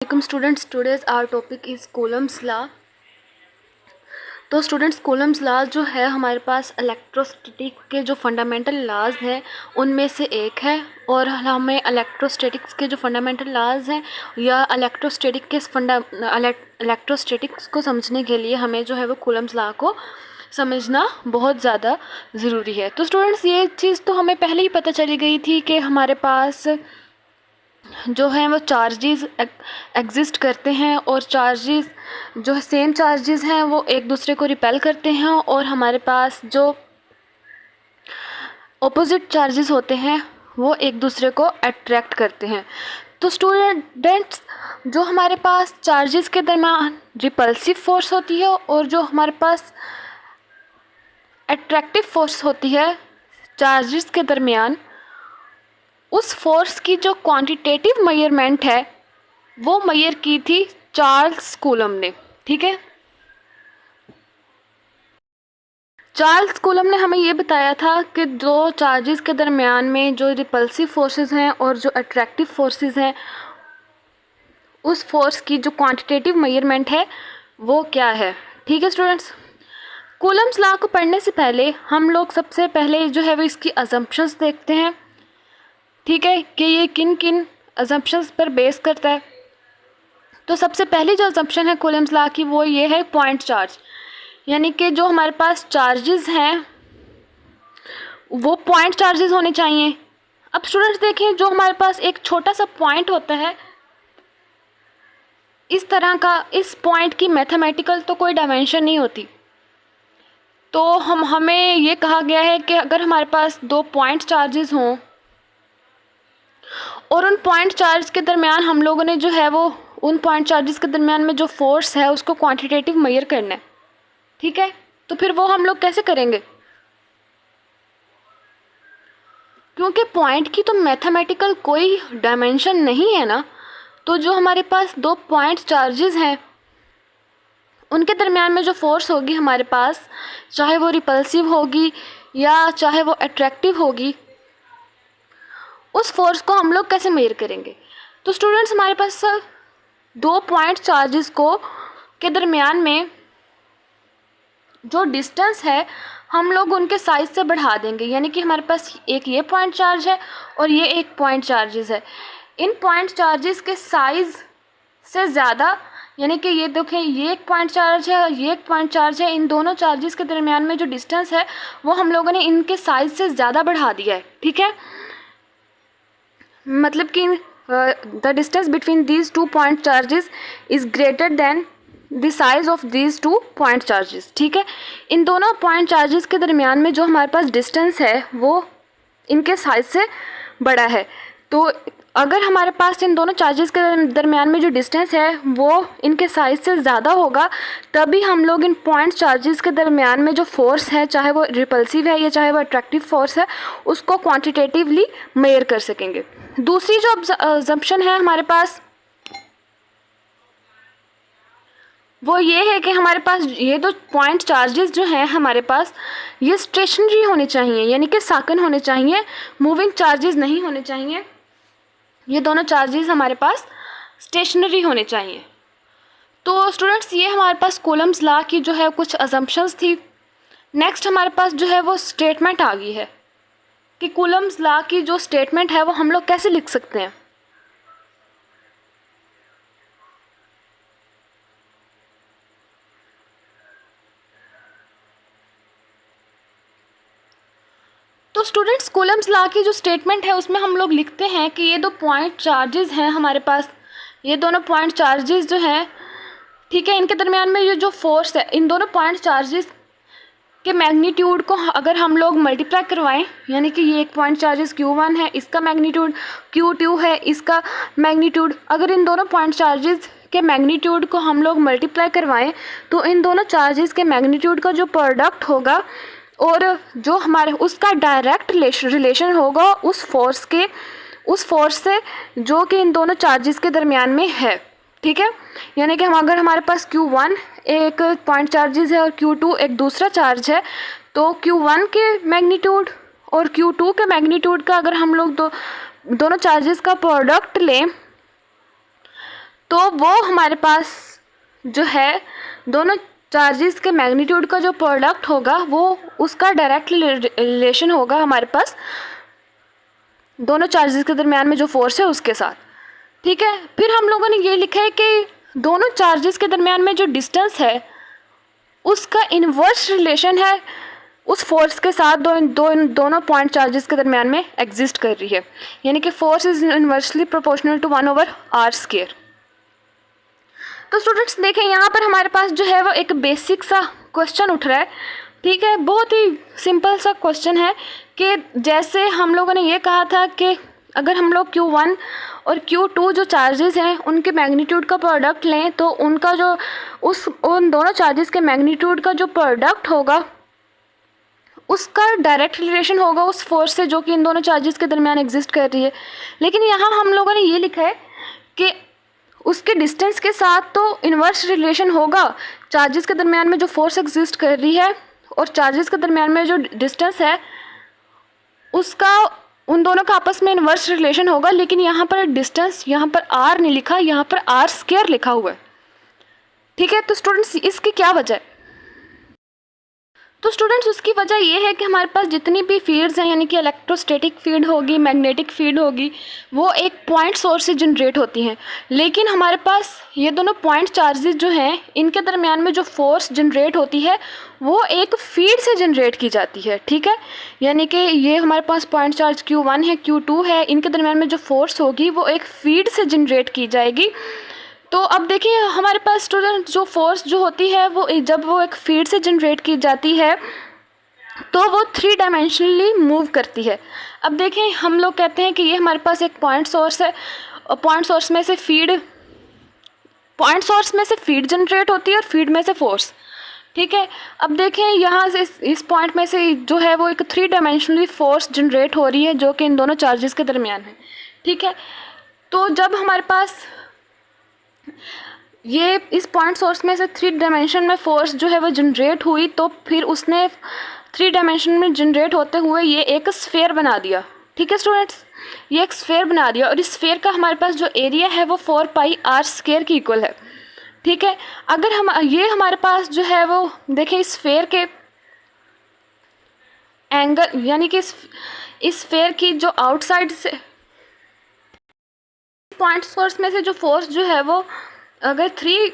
Assalamualaikum students. Today's our topic is Coulomb's law. तो students Coulomb's law जो है हमारे पास इलेक्ट्रोस्टैटिक के जो फंडामेंटल लॉज हैं उनमें से एक है, और हमें इलेक्ट्रोस्टैटिक्स के जो फंडामेंटल लॉज हैं या इलेक्ट्रोस्टैटिक्स को समझने के लिए हमें जो है वो कूलम्स लॉ को समझना बहुत ज़्यादा ज़रूरी है। तो स्टूडेंट्स ये चीज़ तो हमें पहले ही पता चली गई थी कि हमारे पास जो है वो चार्जेस एग्जिस्ट करते हैं, और चार्जेस जो है सेम चार्जेस हैं वो एक दूसरे को रिपेल करते हैं, और हमारे पास जो ऑपोजिट चार्जेस होते हैं वो एक दूसरे को अट्रैक्ट करते हैं। तो स्टूडेंट्स जो हमारे पास चार्जेस के दरमियान रिपल्सिव फोर्स होती है और जो हमारे पास अट्रैक्टिव फोर्स होती है चार्जेस के दरमियान, उस फोर्स की जो क्वांटिटेटिव मेजरमेंट है वो मेजर की थी चार्ल्स कूलम ने। ठीक है, चार्ल्स कूलम ने हमें ये बताया था कि जो चार्जेस के दरमियान में जो रिपल्सिव फोर्सेस हैं और जो अट्रैक्टिव फोर्सेस हैं उस फोर्स की जो क्वांटिटेटिव मेजरमेंट है वो क्या है। ठीक है स्टूडेंट्स, कूलम्स लॉ को पढ़ने से पहले हम लोग सबसे पहले जो है वो इसकी अजम्पशंस देखते हैं। ठीक है, कि ये किन किन अजम्पशंस पर बेस करता है। तो सबसे पहली जो अजम्पशन है कूलम्स लॉ की वो ये है पॉइंट चार्ज, यानी कि जो हमारे पास चार्जेस हैं वो पॉइंट चार्जेस होने चाहिए। अब स्टूडेंट्स देखें, जो हमारे पास एक छोटा सा पॉइंट होता है इस तरह का, इस पॉइंट की मैथमेटिकल तो कोई डायमेंशन नहीं होती। तो हमें ये कहा गया है कि अगर हमारे पास दो पॉइंट चार्जेस हों और उन पॉइंट चार्ज के दरमियान हम लोगों ने जो है वो उन पॉइंट चार्जेस के दरमियान में जो फोर्स है उसको क्वांटिटेटिव मेजर करना है। ठीक है, तो फिर वो हम लोग कैसे करेंगे, क्योंकि पॉइंट की तो मैथमेटिकल कोई डायमेंशन नहीं है ना। तो जो हमारे पास दो पॉइंट चार्जेस हैं उनके दरमियान में जो फोर्स होगी हमारे पास, चाहे वो रिपल्सिव होगी या चाहे वो अट्रैक्टिव होगी, उस फोर्स को हम लोग कैसे मेजर करेंगे। तो स्टूडेंट्स हमारे पास दो पॉइंट चार्जेस को के दरमियान में जो डिस्टेंस है हम लोग उनके साइज से बढ़ा देंगे, यानी कि हमारे पास एक ये पॉइंट चार्ज है और ये एक पॉइंट चार्जेस है। इन पॉइंट चार्जेस के साइज़ से ज़्यादा, यानी कि ये देखें ये एक पॉइंट चार्ज है और ये एक पॉइंट चार्ज है, इन दोनों चार्जेस के दरमियान में जो डिस्टेंस है वो हम लोगों ने इनके साइज़ से ज़्यादा बढ़ा दिया है। ठीक है, मतलब कि the distance between these two point charges is greater than the size of these two point charges. ठीक है, इन दोनों पॉइंट चार्जेस के दरमियान में जो हमारे पास डिस्टेंस है वो इनके साइज से बड़ा है। तो अगर हमारे पास इन दोनों चार्जेस के दरमियान में जो डिस्टेंस है वो इनके साइज से ज़्यादा होगा, तभी हम लोग इन पॉइंट चार्जेस के दरमियान में जो फोर्स है, चाहे वो रिपल्सिव है या चाहे वो अट्रैक्टिव फोर्स है, उसको क्वांटिटेटिवली मेजर कर सकेंगे। दूसरी जो अजम्पशन है हमारे पास वो ये है कि हमारे पास ये दो पॉइंट चार्जेस जो हैं हमारे पास ये स्टेशनरी होने चाहिए, यानी कि साकन होने चाहिए, मूविंग चार्जेस नहीं होने चाहिए। ये दोनों चार्जेस हमारे पास स्टेशनरी होने चाहिए। तो स्टूडेंट्स ये हमारे पास कूलम्स लॉ की जो है कुछ अजम्पशंस थी। नेक्स्ट हमारे पास जो है वो स्टेटमेंट आ गई है कि कूलम्स लॉ की जो स्टेटमेंट है वो हम लोग कैसे लिख सकते हैं। तो स्टूडेंट्स कूलम्स लॉ की जो स्टेटमेंट है उसमें हम लोग लिखते हैं कि ये दो पॉइंट चार्जेस हैं हमारे पास, ये दोनों पॉइंट चार्जेस जो हैं, ठीक है, इनके दरमियान में ये जो फोर्स है, इन दोनों पॉइंट चार्जेस के मैग्नीट्यूड को अगर हम लोग मल्टीप्लाई करवाएं, यानी कि ये एक पॉइंट चार्जेस Q1 है, इसका मैग्नीट्यूड Q2 है, इसका मैग्नीट्यूड, अगर इन दोनों पॉइंट चार्जेस के मैग्नीट्यूड को हम लोग मल्टीप्लाई करवाएं तो इन दोनों चार्जेस के मैग्नीट्यूड का जो प्रोडक्ट होगा और जो हमारे उसका डायरेक्ट रिलेशन होगा उस फोर्स से जो कि इन दोनों चार्जेस के दरमियान में है। ठीक है, यानी कि अगर हमारे पास Q1 एक पॉइंट चार्जेस है और Q2 एक दूसरा चार्ज है, तो Q1 के मैग्नीट्यूड और Q2 के मैग्नीट्यूड का अगर हम लोग दोनों चार्जेस का प्रोडक्ट लें तो तो वो हमारे पास जो है दोनों चार्जेस के मैग्नीट्यूड का जो प्रोडक्ट होगा वो उसका डायरेक्ट रिलेशन होगा हमारे पास दोनों चार्जेस के दरमियान में जो फोर्स है उसके साथ। ठीक है, फिर हम लोगों ने ये लिखा है कि दोनों चार्जेस के दरमियान में जो डिस्टेंस है उसका इन्वर्स रिलेशन है उस फोर्स के साथ दोनों पॉइंट चार्जेस के दरमियान में एग्जिस्ट कर रही है, यानी कि force is inversely proportional to 1/r²। तो स्टूडेंट्स देखें यहाँ पर हमारे पास जो है वो एक बेसिक सा क्वेश्चन उठ रहा है। ठीक है, बहुत ही सिंपल सा क्वेश्चन है कि जैसे हम लोगों ने ये कहा था कि अगर हम लोग Q1 और Q2 जो चार्जेस हैं उनके मैग्नीट्यूड का प्रोडक्ट लें तो उनका जो उन दोनों चार्जेस के मैग्नीट्यूड का जो प्रोडक्ट होगा उसका डायरेक्ट रिलेशन होगा उस फोर्स से जो कि इन दोनों चार्जेस के दरमियान एग्जिस्ट कर रही है। लेकिन यहाँ हम लोगों ने ये लिखा है कि उसके डिस्टेंस के साथ तो इन्वर्स रिलेशन होगा चार्जेस के दरमियान में जो फोर्स एग्जिस्ट कर रही है और चार्जेस के दरमियान में जो डिस्टेंस है उसका उन दोनों का आपस में इन्वर्स रिलेशन होगा। लेकिन यहाँ पर डिस्टेंस यहाँ पर r नहीं लिखा, यहाँ पर r² लिखा हुआ है। ठीक है, तो स्टूडेंट्स इसकी क्या वजह है? तो स्टूडेंट्स उसकी वजह ये है कि हमारे पास जितनी भी फील्ड्स हैं यानी कि इलेक्ट्रोस्टैटिक फील्ड होगी, मैग्नेटिक फील्ड होगी, वो एक पॉइंट सोर्स से जनरेट होती हैं। लेकिन हमारे पास ये दोनों पॉइंट चार्जेस जो हैं इनके दरमियान में जो फोर्स जनरेट होती है वो एक फील्ड से जनरेट की जाती है। ठीक है, यानी कि ये हमारे पास पॉइंट चार्ज Q1 है, Q2 है, इनके दरमियान में जो फोर्स होगी वो एक फील्ड से जनरेट की जाएगी। तो अब देखिए हमारे पास स्टूडेंट जो फोर्स जो होती है वो जब वो एक फील्ड से जनरेट की जाती है तो वो 3 डायमेंशनली मूव करती है। अब देखें हम लोग कहते हैं कि ये हमारे पास एक पॉइंट सोर्स है और पॉइंट सोर्स में से फीड जनरेट होती है और फीड में से फोर्स। ठीक है, अब देखें यहाँ से इस पॉइंट में से जो है वो एक 3 डायमेंशनली फोर्स जनरेट हो रही है जो कि इन दोनों चार्जेस के दरमियान है। ठीक है, तो जब हमारे पास ये इस पॉइंट सोर्स में से 3 डायमेंशन में फोर्स जो है वो जनरेट हुई तो फिर उसने 3 डायमेंशन में जनरेट होते हुए ये एक स्फीयर बना दिया। ठीक है स्टूडेंट्स, ये एक स्फीयर बना दिया और इस स्फीयर का हमारे पास जो एरिया है वो 4πr² की इक्वल है। ठीक है, अगर हम ये हमारे पास जो है वो देखें इस स्फीयर के एंगल यानी कि इस स्फीयर की जो आउटसाइड से पॉइंट सोर्स में से जो फोर्स जो है वो अगर 3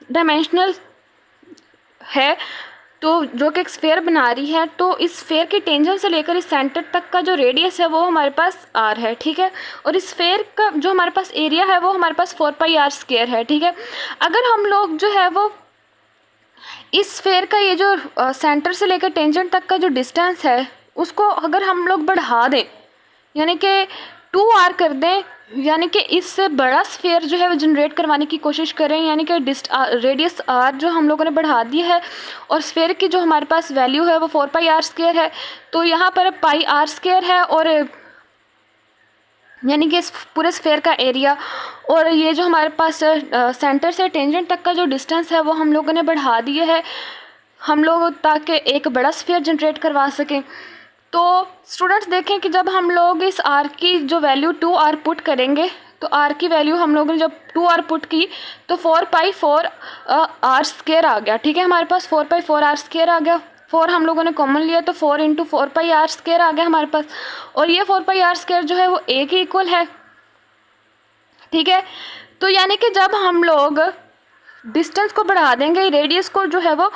डायमेंशनल है तो जो कि एक स्फीयर बना रही है तो इस स्फीयर की टेंजेंट से लेकर इस सेंटर तक का जो रेडियस है वो हमारे पास r है। ठीक है, और इस स्फीयर का जो हमारे पास एरिया है वो हमारे पास 4πr² है। ठीक है, अगर हम लोग जो है वो इस स्फीयर का ये जो सेंटर से लेकर टेंजेंट तक का जो डिस्टेंस है उसको अगर हम लोग बढ़ा दें यानी कि 2r कर दें, यानी कि इससे बड़ा स्फीयर जो है वो जनरेट करवाने की कोशिश करें, यानी कि रेडियस r जो हम लोगों ने बढ़ा दी है और स्फीयर की जो हमारे पास वैल्यू है वो 4πr² है। तो यहाँ पर πr² है और यानी कि इस पूरे स्फीयर का एरिया और ये जो हमारे पास सेंटर से टेंजेंट तक का जो डिस्टेंस है वो हम लोगों ने बढ़ा दिए है हम लोग ताकि एक बड़ा स्फीयर जनरेट करवा सकें। तो स्टूडेंट्स देखें कि जब हम लोग इस r की जो वैल्यू 2r पुट करेंगे तो r की वैल्यू हम लोगों ने जब 2r पुट की तो 4π4r² आ गया। ठीक है, हमारे पास 4π4r² आ गया। 4 हम लोगों ने कॉमन लिया तो 4 × 4πr² आ गया हमारे पास और ये 4πr² जो है वो a के इक्वल है। ठीक है, तो यानी कि जब हम लोग डिस्टेंस को बढ़ा देंगे, रेडियस को जो है वो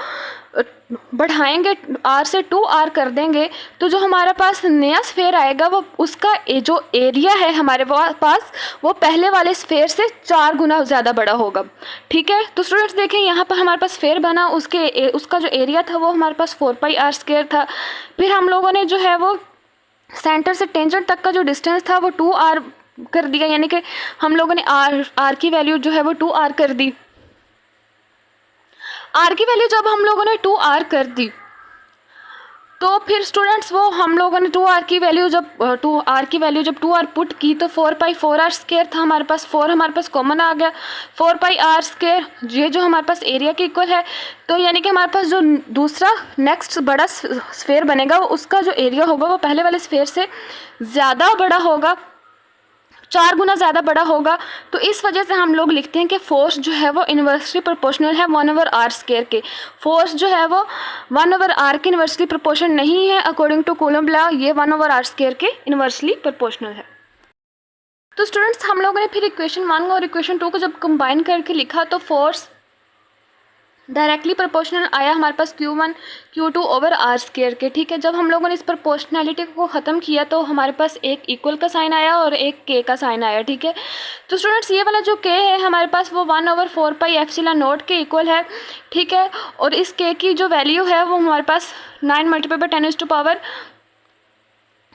बढ़ाएंगे, r से 2r कर देंगे तो जो हमारे पास नया स्फीयर आएगा वो उसका जो एरिया है हमारे पास वो पहले वाले स्फीयर से 4 गुना ज़्यादा बड़ा होगा। ठीक है, तो स्टूडेंट्स देखें यहाँ पर हमारे पास स्फीयर बना, उसका जो एरिया था वो हमारे पास 4πr² था। फिर हम लोगों ने जो है वो सेंटर से टेंजेंट तक का जो डिस्टेंस था वो 2r कर दिया, यानी कि हम लोगों ने r की वैल्यू जो है वो 2r कर दी। r की वैल्यू जब हम लोगों ने 2r कर दी तो फिर स्टूडेंट्स वो हम लोगों ने 2r की वैल्यू जब 2r पुट की तो 4π4r² था हमारे पास, 4 हमारे पास कॉमन आ गया, 4πr² ये जो हमारे पास एरिया के इक्वल है। तो यानी कि हमारे पास जो दूसरा नेक्स्ट बड़ा स्फीयर बनेगा वो उसका जो एरिया होगा वो पहले वाले स्फीयर से ज़्यादा बड़ा होगा 4 गुना ज़्यादा बड़ा होगा। तो इस वजह से हम लोग लिखते हैं कि फोर्स जो है वो इन्वर्सली प्रोपोर्शनल है 1/r² के। फोर्स जो है वो 1/r के इन्वर्सली प्रोपोर्शनल नहीं है अकॉर्डिंग टू कूलम्ब लॉ, ये 1/r² के इन्वर्सली प्रोपोर्शनल है। तो स्टूडेंट्स हम लोगों ने फिर इक्वेशन 1 और इक्वेशन 2 को जब कंबाइन करके लिखा तो फोर्स डायरेक्टली प्रोपोर्शनल आया हमारे पास Q1 Q2/r² के। ठीक है, जब हम लोगों ने इस प्रोपोर्शनैलिटी को ख़त्म किया तो हमारे पास एक इक्वल का साइन आया और एक K का साइन आया। ठीक है, तो स्टूडेंट्स ये वाला जो K है हमारे पास वो 1/4πε0 के इक्वल है। ठीक है, और इस K की जो वैल्यू है वो हमारे पास 9 ×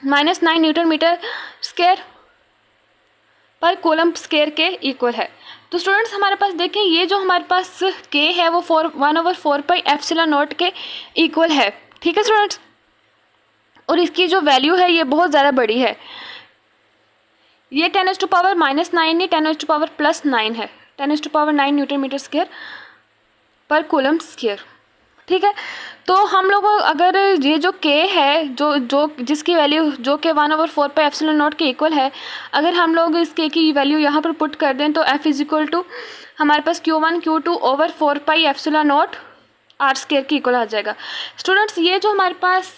10⁻⁻⁹ न्यूटन मीटर स्क्वायर पर कूलम्ब स्क्वायर के इक्वल है। तो स्टूडेंट्स हमारे पास देखें ये जो हमारे पास K है वो 1/4πε0 के इक्वल है। ठीक है स्टूडेंट्स, और इसकी जो वैल्यू है ये बहुत ज़्यादा बड़ी है, ये 10⁻⁻⁹ नहीं 10⁻+9 है, 10⁻9 न्यूटन मीटर स्क्वायर पर कूलम्ब स्क्वायर। ठीक है, तो हम लोग अगर ये जो K है जो जिसकी वैल्यू जो कि 1/4πε0 के इक्वल है, अगर हम लोग इस K की वैल्यू यहाँ पर पुट कर दें तो F = हमारे पास Q1 Q2/4πε0r² के इक्वल आ जाएगा। स्टूडेंट्स ये जो हमारे पास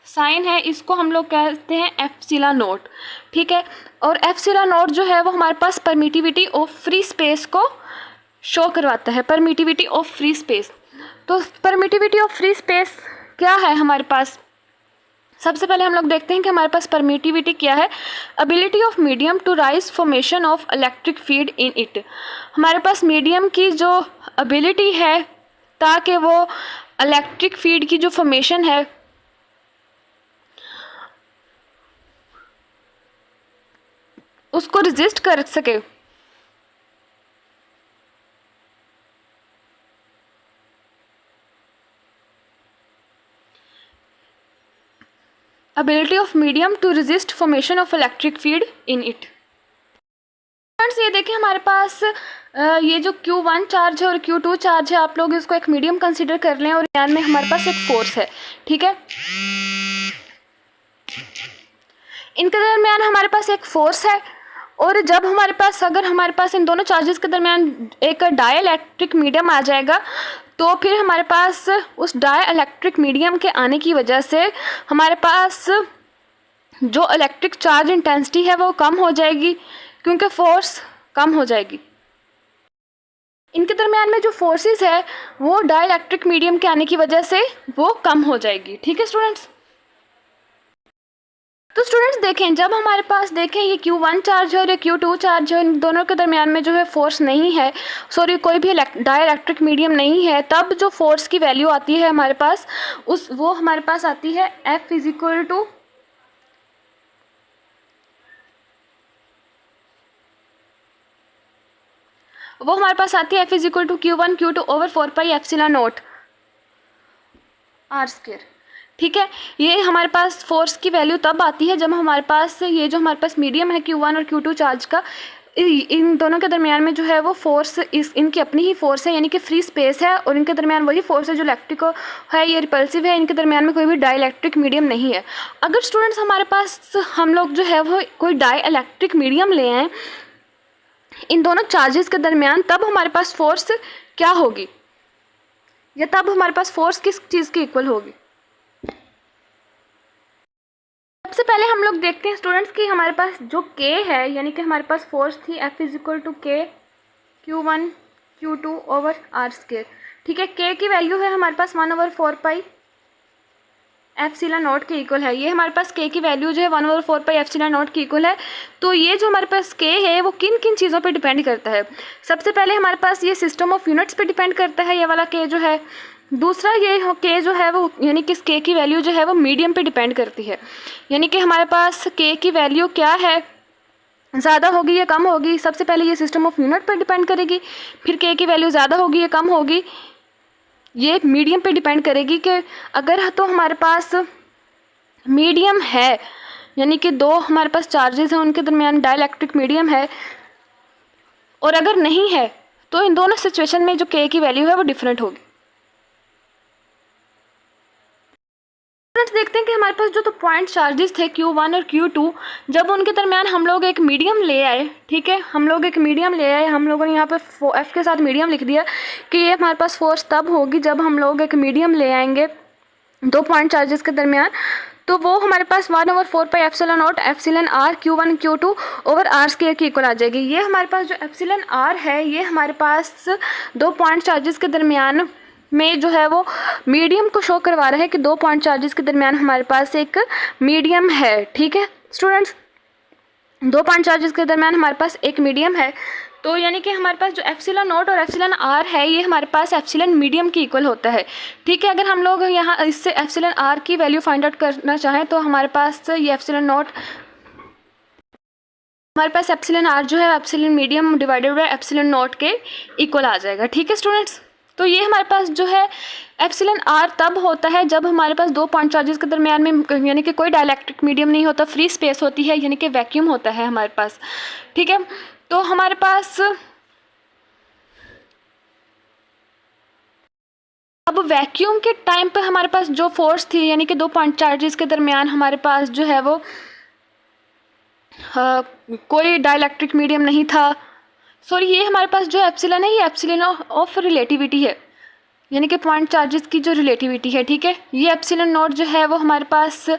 साइन है इसको हम लोग कहते हैं F0। ठीक है, और F0 जो है वो हमारे पास परमिटिविटी ऑफ फ्री स्पेस को शो करवाता है, परमिटिविटी ऑफ फ्री स्पेस। तो परमिटिविटी ऑफ फ्री स्पेस क्या है हमारे पास, सबसे पहले हम लोग देखते हैं कि हमारे पास परमिटिविटी क्या है। Ability of medium to rise formation of electric field in it, हमारे पास मीडियम की जो एबिलिटी है ताकि वो इलेक्ट्रिक फील्ड की जो फॉर्मेशन है उसको रेजिस्ट कर सके। ability of medium to resist formation of electric field in it। Friends ये देखें हमारे पास ये जो Q1 चार्ज है और Q2 चार्ज है, आप लोग इसको एक मीडियम कंसीडर कर लें और यहाँ में हमारे पास एक फोर्स है। ठीक है, इनके दरमियान हमारे पास एक फोर्स है, और जब हमारे पास अगर हमारे पास इन दोनों चार्जेस के दरमियान एक डाइइलेक्ट्रिक मीडियम आ जाएगा तो फिर हमारे पास उस डाइइलेक्ट्रिक मीडियम के आने की वजह से हमारे पास जो इलेक्ट्रिक चार्ज इंटेंसिटी है वो कम हो जाएगी, क्योंकि फोर्स कम हो जाएगी। इनके दरमियान में जो फोर्सेस है वो डाइइलेक्ट्रिक मीडियम के आने की वजह से वो कम हो जाएगी। ठीक है स्टूडेंट्स, तो स्टूडेंट्स देखें जब हमारे पास देखें ये Q1 चार्ज है और ये Q2 चार्ज है, इन दोनों के दरमियान में जो है फोर्स नहीं है, सॉरी कोई भी डाइइलेक्ट्रिक मीडियम नहीं है, तब जो फोर्स की वैल्यू आती है हमारे पास वो हमारे पास आती है F = वो हमारे पास आती है F = Q1 Q2/4πε0 r²। ठीक है, ये हमारे पास फोर्स की वैल्यू तब आती है जब हमारे पास ये जो हमारे पास मीडियम है Q1 और Q2 चार्ज का, इन दोनों के दरमियान में जो है वो फोर्स इनकी अपनी ही फोर्स है, यानी कि फ्री स्पेस है, और इनके दरमियान वही फोर्स है जो इलेक्ट्रिक है, ये रिपल्सिव है, इनके दरमियान में कोई भी डाइइलेक्ट्रिक मीडियम नहीं है। अगर स्टूडेंट्स हमारे पास हम लोग जो है वो कोई डाइइलेक्ट्रिक मीडियम ले आएँ इन दोनों चार्जेस के दरमियान, तब हमारे पास फोर्स क्या होगी, या तब हमारे पास फोर्स किस चीज़ की इक्वल होगी। सबसे पहले हम लोग देखते हैं स्टूडेंट्स कि हमारे पास जो K है, यानी कि हमारे पास फोर्स थी F = K Q1 Q2/r²। ठीक है, K की वैल्यू है हमारे पास 1/4πε0 के इक्वल है। ये हमारे पास K की वैल्यू जो है 1/4πε0 के इक्वल है। तो ये जो हमारे पास K है वो किन किन चीज़ों पे डिपेंड करता है, सबसे पहले हमारे पास ये सिस्टम ऑफ यूनिट्स पे डिपेंड करता है, ये वाला K जो है। दूसरा ये K जो है वो यानी कि इस K की वैल्यू जो है वो मीडियम पे डिपेंड करती है, यानी कि हमारे पास K की वैल्यू क्या है, ज़्यादा होगी या कम होगी, सबसे पहले ये सिस्टम ऑफ यूनिट पर डिपेंड करेगी, फिर K की वैल्यू ज़्यादा होगी या कम होगी ये मीडियम पे डिपेंड करेगी। कि अगर तो हमारे पास मीडियम है, यानी कि दो हमारे पास चार्जेस हैं उनके दरमियान डाइइलेक्ट्रिक मीडियम है, और अगर नहीं है तो इन दोनों सिचुएशन में जो K की वैल्यू है वो डिफरेंट होगी। फ्रेंड्स देखते हैं कि हमारे पास जो तो पॉइंट चार्जेस थे Q1 और Q2, जब उनके दरमियान हम लोग एक मीडियम ले आए, ठीक है, हम लोग एक मीडियम ले आए, हम लोगों ने यहाँ पे F के साथ मीडियम लिख दिया कि ये हमारे पास फोर्स तब होगी जब हम लोग एक मीडियम ले आएंगे दो पॉइंट चार्जेस के दरमियान, तो वो हमारे पास 1/4πε0 epsilon R Q1 Q2 over R square के इक्वल आ जाएगी। ये हमारे पास जो एप्सिलॉन आर है ये हमारे पास दो पॉइंट चार्जेस के दरमियान में जो है वो मीडियम को शो करवा रहा है कि दो पॉइंट चार्जेस के दरमियान हमारे पास एक मीडियम है। ठीक है स्टूडेंट्स, दो पॉइंट चार्जेस के दरमियान हमारे पास एक मीडियम है, तो यानी कि हमारे पास जो एप्सिलॉन नोट और एप्सिलॉन आर है ये हमारे पास एप्सिलॉन मीडियम की इक्वल होता है। ठीक है, अगर हम लोग यहाँ इससे एप्सिलॉन आर की वैल्यू फाइंड आउट करना चाहें तो हमारे पास ये एप्सिलॉन नोट, हमारे पास एप्सिलॉन आर जो है epsilon medium divided by epsilon note के इक्वल आ जाएगा। ठीक है स्टूडेंट्स, तो ये हमारे पास जो है एप्सिलॉन आर तब होता है जब हमारे पास दो पॉइंट चार्जेस के दरमियान में यानी कि कोई डाइलेक्ट्रिक मीडियम नहीं होता, फ्री स्पेस होती है, यानी कि वैक्यूम होता है हमारे पास। ठीक है, तो हमारे पास अब वैक्यूम के टाइम पे हमारे पास जो फोर्स थी यानी कि दो पॉइंट चार्जेस के दरमियान हमारे पास जो है वो कोई डाइलेक्ट्रिक मीडियम नहीं था। सॉरी, ये हमारे पास जो एप्सिलॉन है ये एप्सिलॉन ऑफ रिलेटिविटी है, यानी कि पॉइंट चार्जेस की जो रिलेटिविटी है। ठीक है, ये एप्सिलॉन नोट जो है वो हमारे पास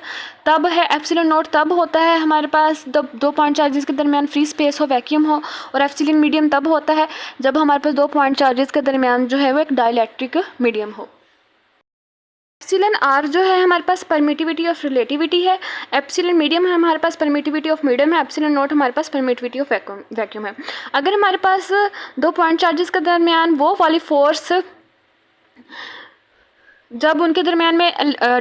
तब है, एप्सिलॉन नोट तब होता है हमारे पास दो पॉइंट चार्जेस के दरमियान फ्री स्पेस हो, वैक्यूम हो, और एप्सिलॉन मीडियम तब होता है जब हमारे पास दो पॉइंट चार्जेस के दरमियान जो है वो एक डाइलेक्ट्रिक मीडियम हो। एप्सिलॉन आर जो है हमारे पास परमिटिविटी ऑफ रिलेटिविटी है, एप्सिलॉन मीडियम है हमारे पास परमिटिविटी ऑफ मीडियम है, एप्सिलॉन नोट हमारे पास परमिटिविटी ऑफ वैक्यूम है। अगर हमारे पास दो पॉइंट चार्जेस के दरमियान वो वाली फोर्स जब उनके दरमियान में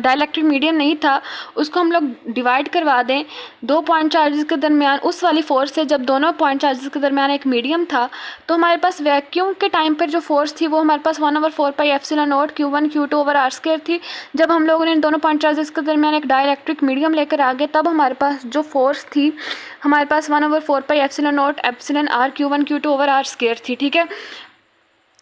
डाइलेक्ट्रिक मीडियम नहीं था उसको हम लोग डिवाइड करवा दें दो पॉइंट चार्जेस के दरमियान उस वाली फोर्स से जब दोनों पॉइंट चार्जेस के दरमियान एक मीडियम था, तो हमारे पास वैक्यूम के टाइम पर जो फोर्स थी वो हमारे पास 1/4πε0 Q1 Q2 over R square थी। जब हम लोगों ने इन दोनों पॉइंट चार्जेस के दरमियान एक डाइलेक्ट्रिक मीडियम लेकर आ गए तब हमारे पास जो फोर्स थी हमारे पास 1/4πε0 epsilon R Q1 Q2 over R square थी। ठीक है,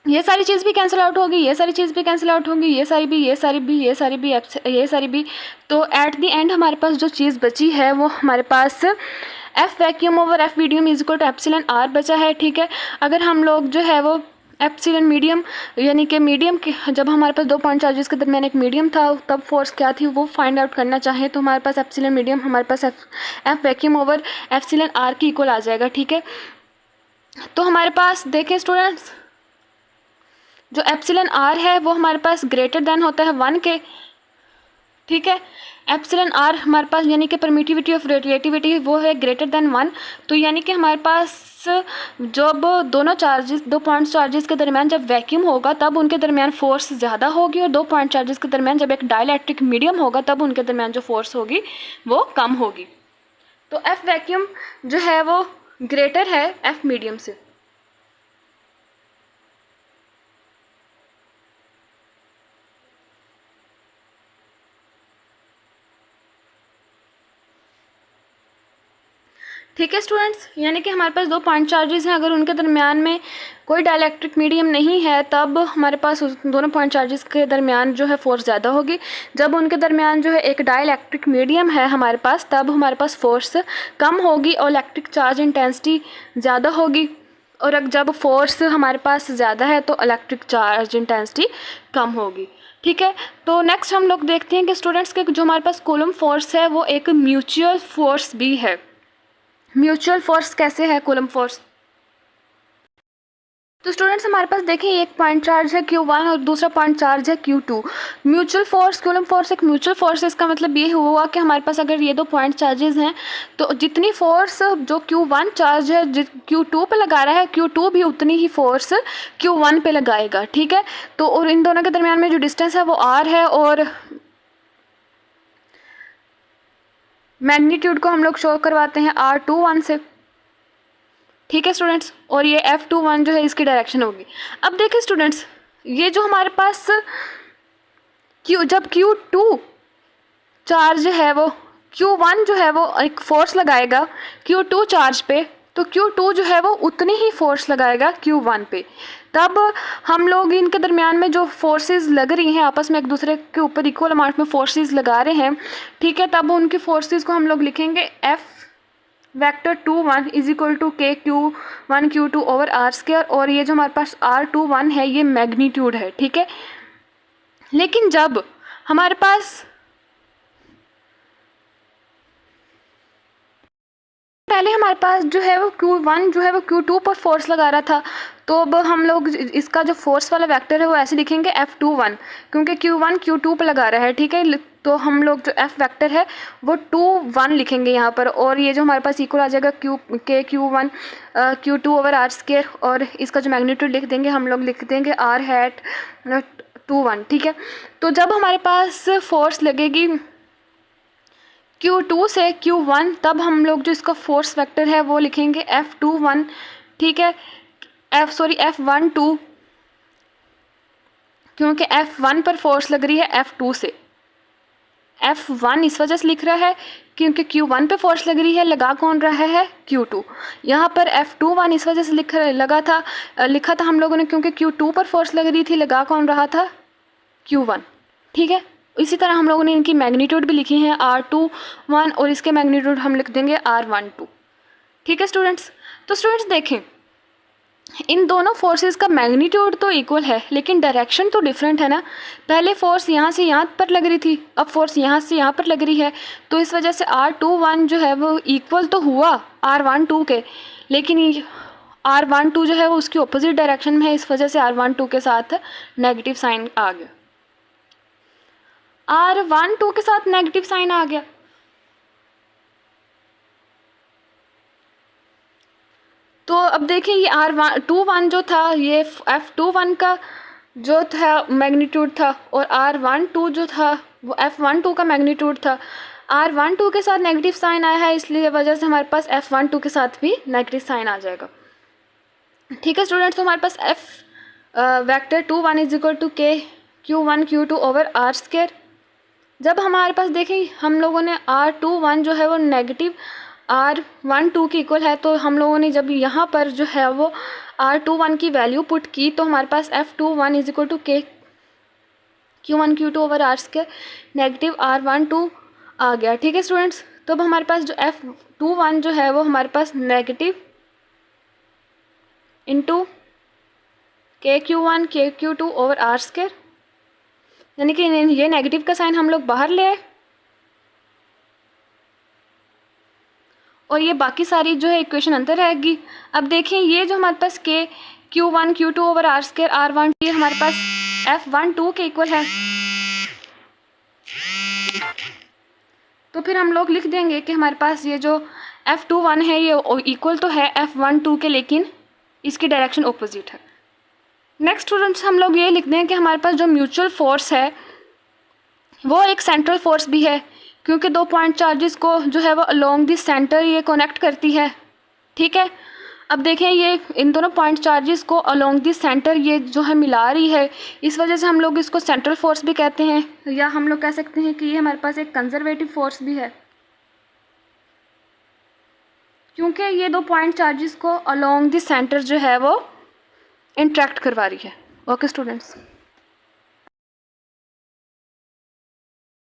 ये सारी चीज़ भी कैंसिल आउट होगी, ये सारी चीज़ भी कैंसिल आउट होगी, ये सारी भी, ये सारी भी, ये सारी भी, ये सारी भी, तो एट द एंड हमारे पास जो चीज़ बची है वो हमारे पास F vacuum over F medium is equal to epsilon R बचा है। ठीक है, अगर हम लोग जो है वो एप्सिलॉन मीडियम यानी कि मीडियम के जब हमारे पास दो पॉइंट चार्जेस के दरमियान एक मीडियम था तब फोर्स क्या थी वो फाइंड आउट करना चाहें तो हमारे पास एप्सिलॉन मीडियम हमारे पास F vacuum over epsilon R की इक्वल आ जाएगा। ठीक है, तो हमारे पास देखें स्टूडेंट्स, जो एप्सिलॉन आर है वो हमारे पास ग्रेटर देन होता है 1 के। ठीक है, एप्सिलॉन आर हमारे पास यानी कि परमिटिविटी ऑफ रिलेटिविटी वो है ग्रेटर देन 1, तो यानी कि हमारे पास जब दोनों चार्जेस दो पॉइंट चार्जेस के दरमियान जब वैक्यूम होगा तब उनके दरमियान फोर्स ज़्यादा होगी, और दो पॉइंट चार्जेस के दरमियान जब एक डाइलेक्ट्रिक मीडियम होगा तब उनके दरमियान जो फोर्स होगी वो कम होगी। तो एफ वैक्यूम जो है वो ग्रेटर है एफ मीडियम से। ठीक है स्टूडेंट्स, यानी कि हमारे पास दो पॉइंट चार्जेस हैं, अगर उनके दरमियान में कोई डाइलेक्ट्रिक मीडियम नहीं है तब हमारे पास उस दोनों पॉइंट चार्जेस के दरमियान जो है फोर्स ज़्यादा होगी। जब उनके दरमियान जो है एक डाइलेक्ट्रिक मीडियम है हमारे पास तब हमारे पास फोर्स कम होगी और इलेक्ट्रिक चार्ज इंटेंसिटी ज़्यादा होगी, और जब फोर्स हमारे पास ज़्यादा है तो इलेक्ट्रिक चार्ज इंटेंसिटी कम होगी। ठीक है, तो नेक्स्ट हम लोग देखते हैं कि स्टूडेंट्स के जो हमारे पास कूलम फोर्स है वो एक म्यूचुअल फोर्स भी है। म्यूचुअल फोर्स कैसे है कूलम फोर्स? तो स्टूडेंट्स हमारे पास देखिए एक पॉइंट चार्ज है Q1 और दूसरा पॉइंट चार्ज है Q2। Mutual force coulomb force एक म्यूचुअल फोर्स है, इसका मतलब ये हुआ कि हमारे पास अगर ये दो पॉइंट चार्जेस हैं तो जितनी फोर्स जो Q1 चार्ज है Q2 पे लगा रहा है Q2 भी उतनी ही फोर्स Q1 पे लगाएगा। ठीक है, तो और इन दोनों के दरमियान में जो डिस्टेंस है वो R है और मैग्नीट्यूड को हम लोग शो करवाते हैं R21 से। ठीक है स्टूडेंट्स, और ये F21 जो है इसकी डायरेक्शन होगी। अब देखिए स्टूडेंट्स, ये जो हमारे पास जब Q2 चार्ज है वो Q1 जो है वो एक फोर्स लगाएगा Q2 चार्ज पे, तो Q2 जो है वो उतनी ही फोर्स लगाएगा Q1 पे। तब हम लोग इनके दरमियान में जो फोर्सेस लग रही हैं, आपस में एक दूसरे के ऊपर इक्वल अमाउंट में फोर्सेस लगा रहे हैं, ठीक है, तब उनकी फोर्सेस को हम लोग लिखेंगे F vector 2 1 is equal to K Q1 Q2 over R square, और ये जो हमारे पास R21 है ये मैग्नीट्यूड है, ठीक है। लेकिन जब हमारे पास पहले हमारे पास जो है वो Q1 जो है वो Q2 पर फोर्स लगा रहा था, तो अब हम लोग इसका जो फोर्स वाला वेक्टर है वो ऐसे लिखेंगे F21, क्योंकि Q1 Q2 पर लगा रहा है, ठीक है। तो हम लोग जो F वेक्टर है वो 2 1 लिखेंगे यहाँ पर, और ये जो हमारे पास इक्वल आ जाएगा K Q1 Q2 over R square, और इसका जो मैग्नीट्यूड लिख देंगे हम लोग लिख देंगे R हैट 2 1, ठीक है। तो जब हमारे पास फोर्स लगेगी Q2 से Q1, तब हम लोग जो इसका फोर्स वेक्टर है वो लिखेंगे F21, ठीक है, F12, क्योंकि F1 पर फोर्स लग रही है F2 से। F1 इस वजह से लिख रहा है क्योंकि Q1 पे फोर्स लग रही है, लगा कौन रहा है Q2। यहाँ पर F21 इस वजह से लिखा था हम लोगों ने क्योंकि Q2 पर फोर्स लग रही थी, लगा कौन रहा था Q1, ठीक है। इसी तरह हम लोगों ने इनकी मैग्नीट्यूड भी लिखी है R21, और इसके मैग्नीट्यूड हम लिख देंगे R12, ठीक है स्टूडेंट्स। तो स्टूडेंट्स देखें, इन दोनों फोर्सेस का मैग्नीट्यूड तो इक्वल है, लेकिन डायरेक्शन तो डिफरेंट है ना। पहले फोर्स यहाँ से यहाँ पर लग रही थी, अब फोर्स यहाँ से यहाँ पर लग रही है, तो इस वजह से R21 जो है वो इक्वल तो हुआ R12 के, लेकिन R12 जो है वो उसकी अपोजिट डायरेक्शन में है, इस वजह से R12 के साथ नेगेटिव साइन आ गया। R12 के साथ नेगेटिव साइन आ गया, तो अब देखिए ये R21 जो था ये F21 का जो था मैग्नीट्यूड था, और R12 जो था वो F12 का मैग्नीट्यूड था। R12 के साथ नेगेटिव साइन आया है, इसलिए वजह से हमारे पास F12 के साथ भी नेगेटिव साइन आ जाएगा, ठीक है स्टूडेंट्स। तो हमारे पास F vector 2 1 is equal to K Q1 Q2 over R square. जब हमारे पास देखें हम लोगों ने R21 जो है वो नेगेटिव R12 की इक्वल है, तो हम लोगों ने जब यहाँ पर जो है वो R21 की वैल्यू पुट की, तो हमारे पास F21 is equal to K Q1 Q2 over R square negative R12 आ गया, ठीक है स्टूडेंट्स। तो अब हमारे पास जो F21 जो है वो हमारे पास negative into K Q1 K Q2 over R square, यानी कि ये नेगेटिव का साइन हम लोग बाहर ले आए, और ये बाकी सारी जो है इक्वेशन अंदर रहेगी। अब देखें ये जो हमारे पास K Q1 Q2 over R square R1 ये हमारे पास F12 के इक्वल है, तो फिर हम लोग लिख देंगे कि हमारे पास ये जो F21 है ये इक्वल तो है F12 के, लेकिन इसकी डायरेक्शन ऑपोजिट है। नेक्स्ट स्टूडेंट्स हम लोग ये लिख दें कि हमारे पास जो म्यूचुअल फोर्स है वो एक सेंट्रल फोर्स भी है, क्योंकि 2 पॉइंट चार्जेस को जो है वो अलोंग दिस सेंटर ये कनेक्ट करती है, ठीक है। अब देखें ये इन दोनों पॉइंट चार्जेस को अलोंग दिस सेंटर ये जो है मिला रही है, इस वजह से हम लोग इसको सेंट्रल फोर्स भी कहते हैं, या हम लोग कह सकते हैं कि ये हमारे पास एक कंजर्वेटिव फोर्स भी है, क्योंकि ये 2 पॉइंट चार्जेस को अलोंग दिस सेंटर जो है वो इंट्रैक्ट करवा रही है। Okay students.